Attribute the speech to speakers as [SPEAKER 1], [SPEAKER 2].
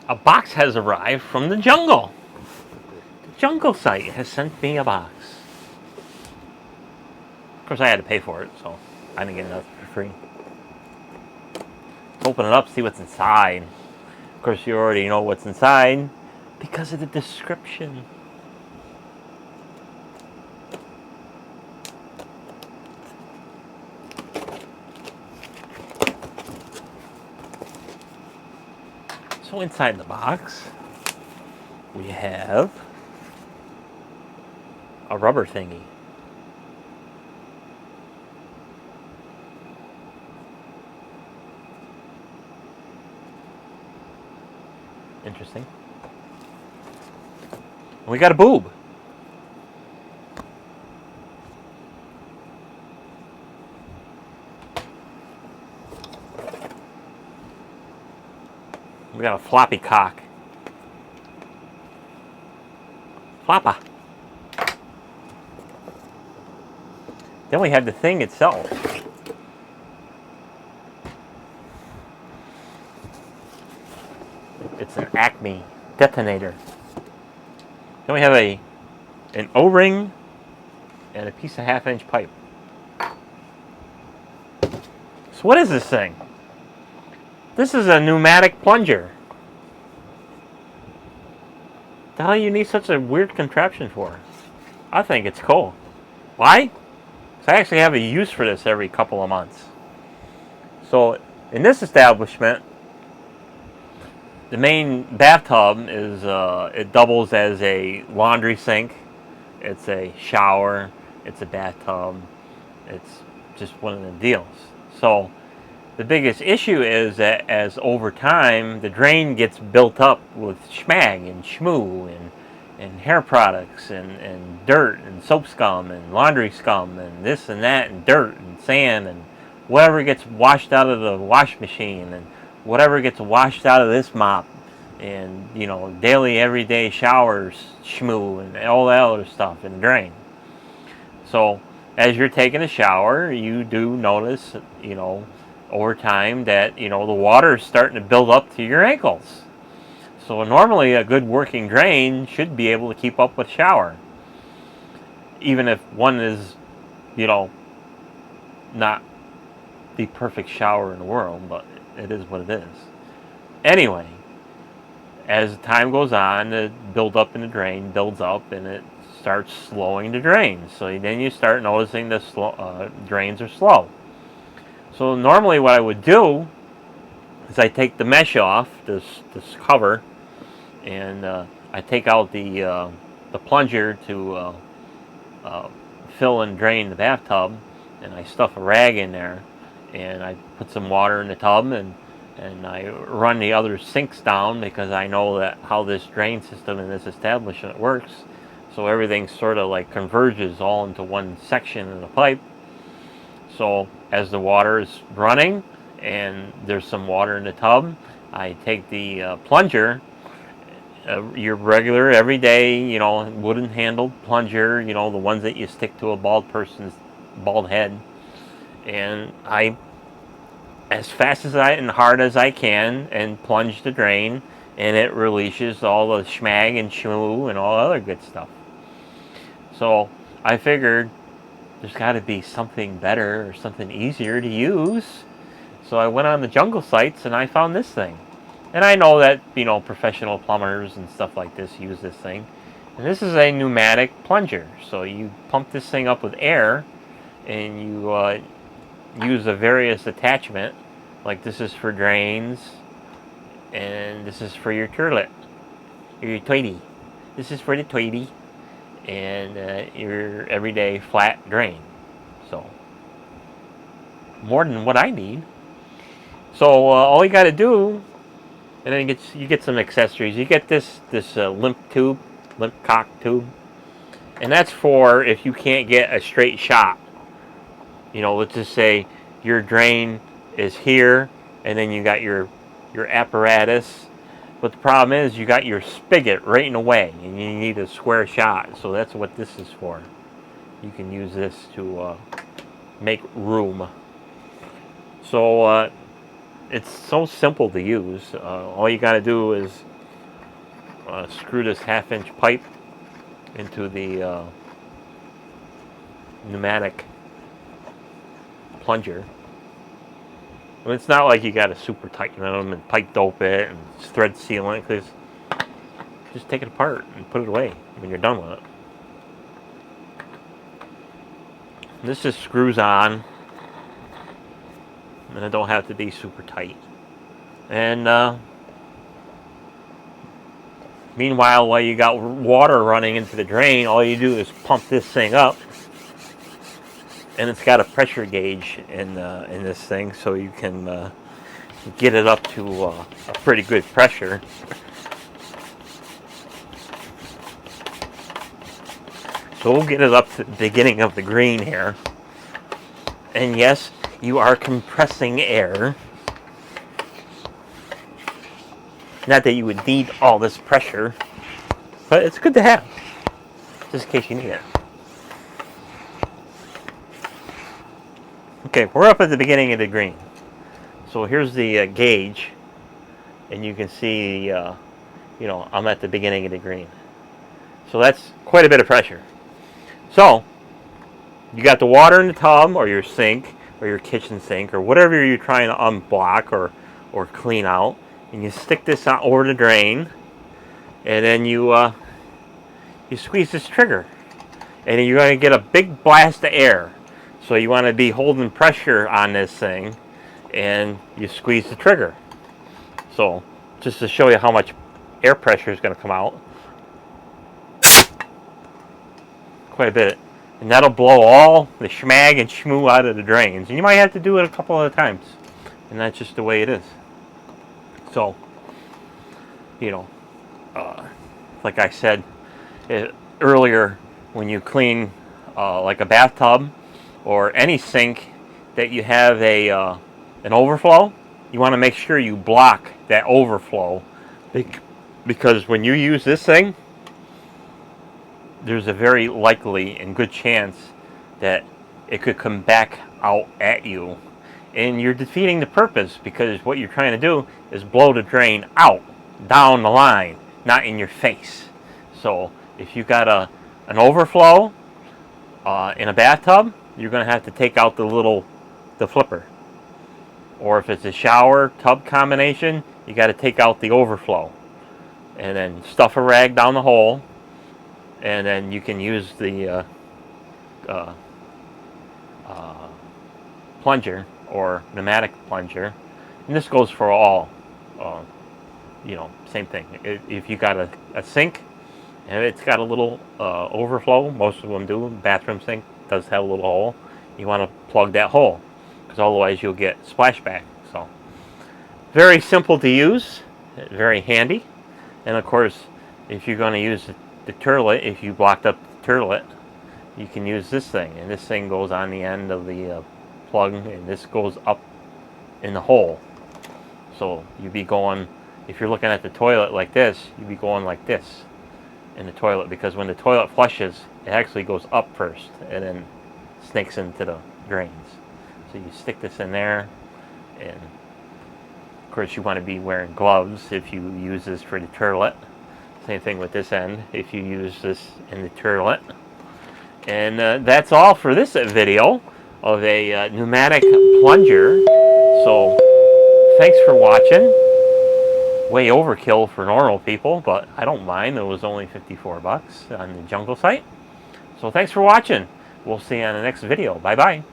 [SPEAKER 1] A box has arrived from the jungle. The jungle site has sent me a box. Of course, I had to pay for it, so I didn't get it for free. Let's open it up, see what's inside. Of course, you already know what's inside because of the description. So inside the box, we have a rubber thingy. Interesting. We got a boob. We got a floppy cock. Floppa. Then we have the thing itself. It's an Acme detonator. Then we have an O-ring and a piece of half-inch pipe. So what is this thing? This is a pneumatic plunger. The hell you need such a weird contraption for? I think it's cool. Why? Because I actually have a use for this every couple of months. So in this establishment, the main bathtub is it doubles as a laundry sink. It's a shower. It's a bathtub. It's just one of the deals. So the biggest issue is that as over time the drain gets built up with schmag and schmoo and hair products and dirt and soap scum and laundry scum and this and that and dirt and sand and whatever gets washed out of the wash machine and whatever gets washed out of this mop and daily everyday showers schmoo and all that other stuff in the drain. So as you're taking a shower, you do notice over time that the water is starting to build up to your ankles. So normally a good working drain should be able to keep up with shower, even if one is not the perfect shower in the world, but it is what it is. Anyway, as time goes on, the buildup in the drain builds up and it starts slowing the drain. So then you start noticing the drains are slow. So normally what I would do is I take the mesh off, this cover, and I take out the plunger to fill and drain the bathtub, and I stuff a rag in there, and I put some water in the tub, and I run the other sinks down because I know that how this drain system in this establishment works. So everything sort of like converges all into one section of the pipe. So as the water is running and there's some water in the tub, I take the plunger, your regular everyday, wooden handled plunger, the ones that you stick to a bald person's bald head, and I, as fast as and hard as I can, and plunge the drain, and it releases all the schmag and schmoo and all other good stuff. So I figured there's got to be something better or something easier to use. So I went on the jungle sites and I found this thing. And I know that, professional plumbers and stuff like this use this thing. And this is a pneumatic plunger. So you pump this thing up with air and you use a various attachment. Like this is for drains and this is for your toilet, your toity. This is for the toity and your everyday flat drain. So more than what I need. So all you got to do, and then you get some accessories. You get this limp cock tube, and that's for if you can't get a straight shot. Let's just say your drain is here, and then you got your apparatus. But the problem is you got your spigot right in the way, and you need a square shot. So that's what this is for. You can use this to make room. So it's so simple to use. All you got to do is screw this 1/2-inch pipe into the pneumatic plunger. And it's not like you got to super tighten them and pipe dope it and thread seal it, because just take it apart and put it away when you're done with it. This just screws on, and it don't have to be super tight. And meanwhile, while you got water running into the drain, all you do is pump this thing up, and it's got a pressure gauge in this thing, so you can get it up to a pretty good pressure. So we'll get it up to the beginning of the green here. And yes, you are compressing air. Not that you would need all this pressure, but it's good to have, just in case you need it. Okay, we're up at the beginning of the green. So here's the gauge, and you can see, I'm at the beginning of the green. So that's quite a bit of pressure. So, you got the water in the tub, or your sink, or your kitchen sink, or whatever you're trying to unblock or clean out, and you stick this out over the drain, and then you squeeze this trigger, and you're going to get a big blast of air. So you want to be holding pressure on this thing, and you squeeze the trigger. So, just to show you how much air pressure is going to come out. Quite a bit, and that'll blow all the schmag and schmoo out of the drains, and you might have to do it a couple of times, and that's just the way it is. So, like I said earlier, when you clean like a bathtub or any sink that you have an overflow, you want to make sure you block that overflow, because when you use this thing, there's a very likely and good chance that it could come back out at you. And you're defeating the purpose, because what you're trying to do is blow the drain out, down the line, not in your face. So if you got an overflow in a bathtub, you're going to have to take out the flipper. Or if it's a shower tub combination, you got to take out the overflow. And then stuff a rag down the hole, and then you can use the plunger or pneumatic plunger, and this goes for all. Same thing. If you got a sink and it's got a little overflow, most of them do. Bathroom sink does have a little hole. You want to plug that hole, because otherwise you'll get splashback. So very simple to use, very handy, and of course, if you're going to use the turlet, if you blocked up the turlet, you can use this thing, and this thing goes on the end of the plug, and this goes up in the hole. So you'd be going, if you're looking at the toilet like this, you'd be going like this in the toilet, because when the toilet flushes, it actually goes up first and then snakes into the drains. So you stick this in there, and of course you want to be wearing gloves if you use this for the turlet. Same thing with this end, if you use this in the turlet. And that's all for this video of a pneumatic plunger. So thanks for watching. Way overkill for normal people, but I don't mind. It was only 54 bucks on the jungle site. So thanks for watching. We'll see you on the next video. Bye bye.